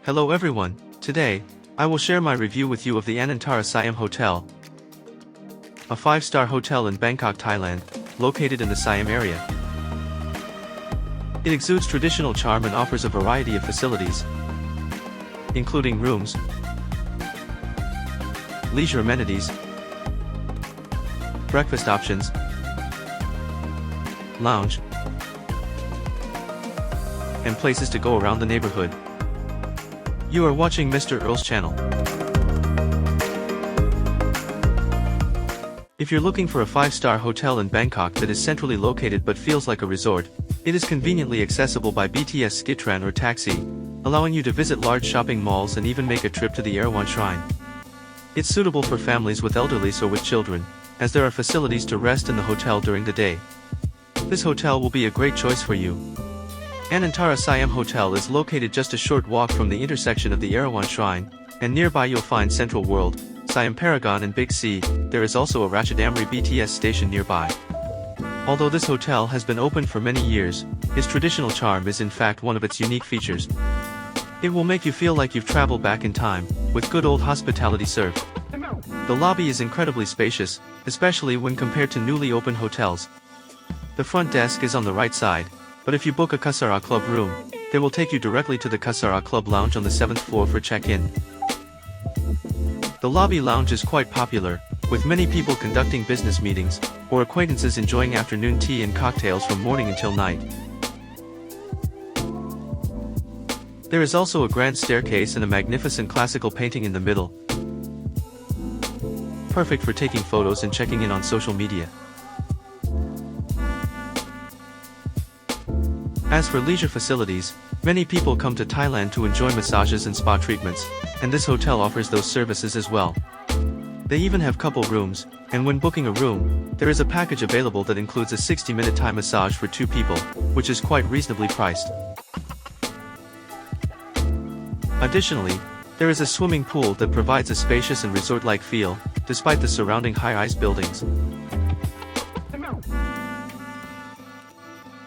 Hello everyone, today, I will share my review with you of the Anantara Siam Hotel, a 5-star hotel in Bangkok, Thailand, located in the Siam area. It exudes traditional charm and offers a variety of facilities, including rooms, leisure amenities, breakfast options, lounge, and places to go around the neighborhood. You are watching Mr. Earl's channel. If you're looking for a 5-star hotel in Bangkok that is centrally located but feels like a resort, it is conveniently accessible by BTS Skitran or taxi, allowing you to visit large shopping malls and even make a trip to the Erawan Shrine. It's suitable for families with elderlies or with children, as there are facilities to rest in the hotel during the day. This hotel will be a great choice for you. Anantara Siam Hotel is located just a short walk from the intersection of the Erawan Shrine, and nearby you'll find Central World, Siam Paragon and Big C. There is also a Ratchadamri BTS station nearby. Although this hotel has been open for many years, its traditional charm is in fact one of its unique features. It will make you feel like you've traveled back in time, with good old hospitality served. The lobby is incredibly spacious, especially when compared to newly opened hotels. The front desk is on the right side, but if you book a Kasara Club room, they will take you directly to the Kasara Club lounge on the 7th floor for check-in. The lobby lounge is quite popular, with many people conducting business meetings, or acquaintances enjoying afternoon tea and cocktails from morning until night. There is also a grand staircase and a magnificent classical painting in the middle, perfect for taking photos and checking in on social media. As for leisure facilities, many people come to Thailand to enjoy massages and spa treatments, and this hotel offers those services as well. They even have couple rooms, and when booking a room, there is a package available that includes a 60-minute Thai massage for 2 people, which is quite reasonably priced. Additionally, there is a swimming pool that provides a spacious and resort-like feel, despite the surrounding high-rise buildings.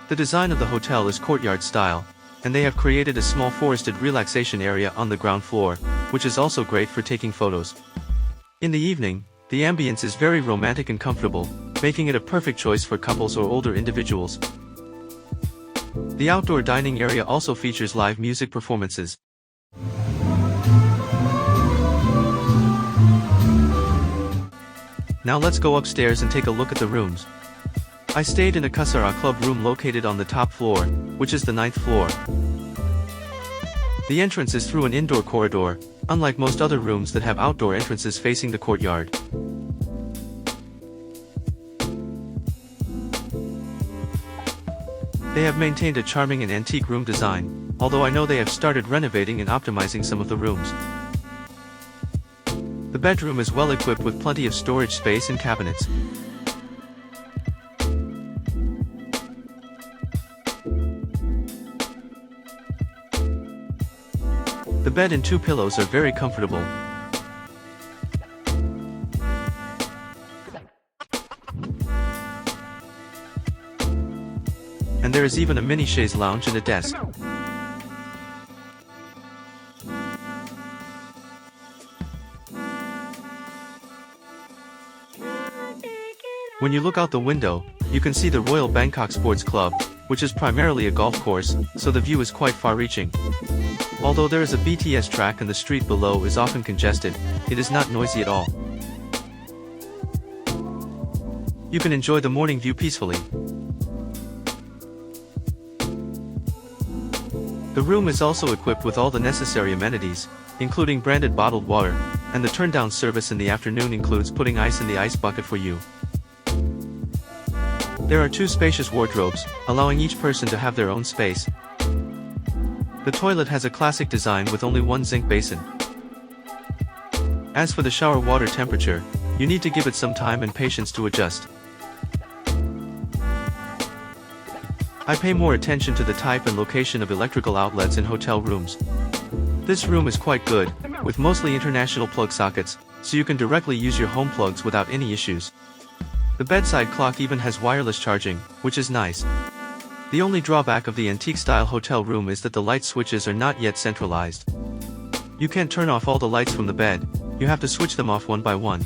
The design of the hotel is courtyard style, and they have created a small forested relaxation area on the ground floor, which is also great for taking photos. In the evening, the ambience is very romantic and comfortable, making it a perfect choice for couples or older individuals. The outdoor dining area also features live music performances. Now let's go upstairs and take a look at the rooms. I stayed in a Kasara Club room located on the top floor, which is the 9th floor. The entrance is through an indoor corridor, unlike most other rooms that have outdoor entrances facing the courtyard. They have maintained a charming and antique room design, although I know they have started renovating and optimizing some of the rooms. The bedroom is well equipped with plenty of storage space and cabinets. The bed and 2 pillows are very comfortable. And there is even a mini chaise lounge and a desk. When you look out the window, you can see the Royal Bangkok Sports Club, which is primarily a golf course, so the view is quite far-reaching. Although there is a BTS track and the street below is often congested, it is not noisy at all. You can enjoy the morning view peacefully. The room is also equipped with all the necessary amenities, including branded bottled water, and the turn-down service in the afternoon includes putting ice in the ice bucket for you. There are 2 spacious wardrobes, allowing each person to have their own space. The toilet has a classic design with only 1 zinc basin. As for the shower water temperature, you need to give it some time and patience to adjust. I pay more attention to the type and location of electrical outlets in hotel rooms. This room is quite good, with mostly international plug sockets, so you can directly use your home plugs without any issues. The bedside clock even has wireless charging, which is nice. The only drawback of the antique-style hotel room is that the light switches are not yet centralized. You can't turn off all the lights from the bed, you have to switch them off one by one.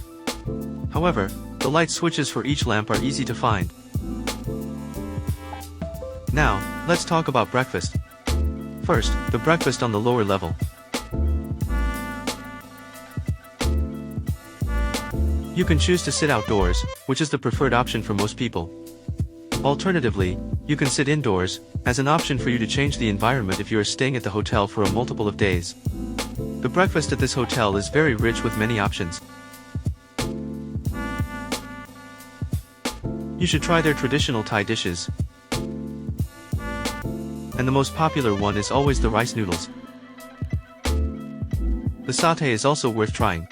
However, the light switches for each lamp are easy to find. Now, let's talk about breakfast. First, the breakfast on the lower level. You can choose to sit outdoors, which is the preferred option for most people. Alternatively, you can sit indoors, as an option for you to change the environment if you are staying at the hotel for a multiple of days. The breakfast at this hotel is very rich with many options. You should try their traditional Thai dishes. And the most popular one is always the rice noodles. The satay is also worth trying.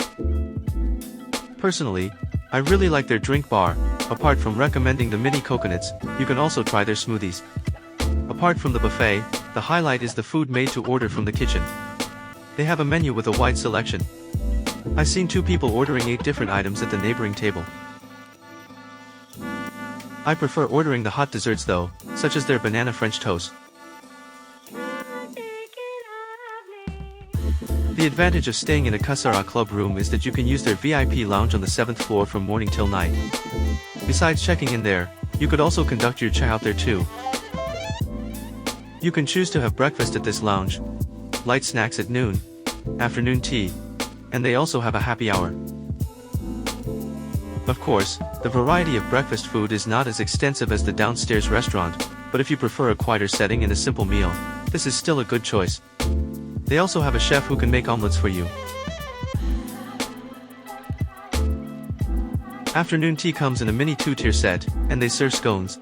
Personally, I really like their drink bar. Apart from recommending the mini coconuts, you can also try their smoothies. Apart from the buffet, the highlight is the food made to order from the kitchen. They have a menu with a wide selection. I've seen 2 people ordering 8 different items at the neighboring table. I prefer ordering the hot desserts though, such as their banana French toast. The advantage of staying in a Kasara club room is that you can use their VIP lounge on the 7th floor from morning till night. Besides checking in there, you could also conduct your check out there too. You can choose to have breakfast at this lounge, light snacks at noon, afternoon tea, and they also have a happy hour. Of course, the variety of breakfast food is not as extensive as the downstairs restaurant, but if you prefer a quieter setting and a simple meal, this is still a good choice. They also have a chef who can make omelets for you. Afternoon tea comes in a mini 2-tier set, and they serve scones.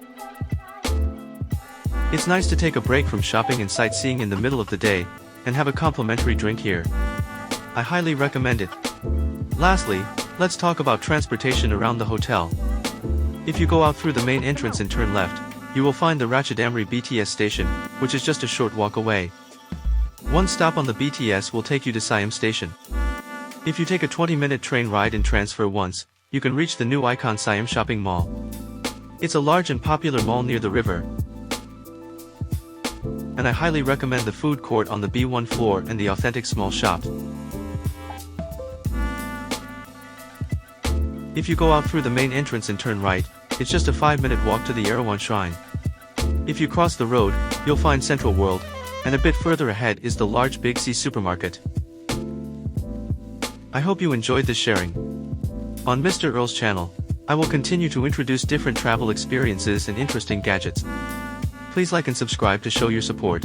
It's nice to take a break from shopping and sightseeing in the middle of the day, and have a complimentary drink here. I highly recommend it. Lastly, let's talk about transportation around the hotel. If you go out through the main entrance and turn left, you will find the Ratchadamri BTS station, which is just a short walk away. One stop on the BTS will take you to Siam Station. If you take a 20-minute train ride and transfer once, you can reach the new Icon Siam Shopping Mall. It's a large and popular mall near the river. And I highly recommend the food court on the B1 floor and the authentic small shop. If you go out through the main entrance and turn right, it's just a 5-minute walk to the Erawan Shrine. If you cross the road, you'll find Central World, and a bit further ahead is the large Big C supermarket. I hope you enjoyed this sharing. On Mr. Earl's channel, I will continue to introduce different travel experiences and interesting gadgets. Please like and subscribe to show your support.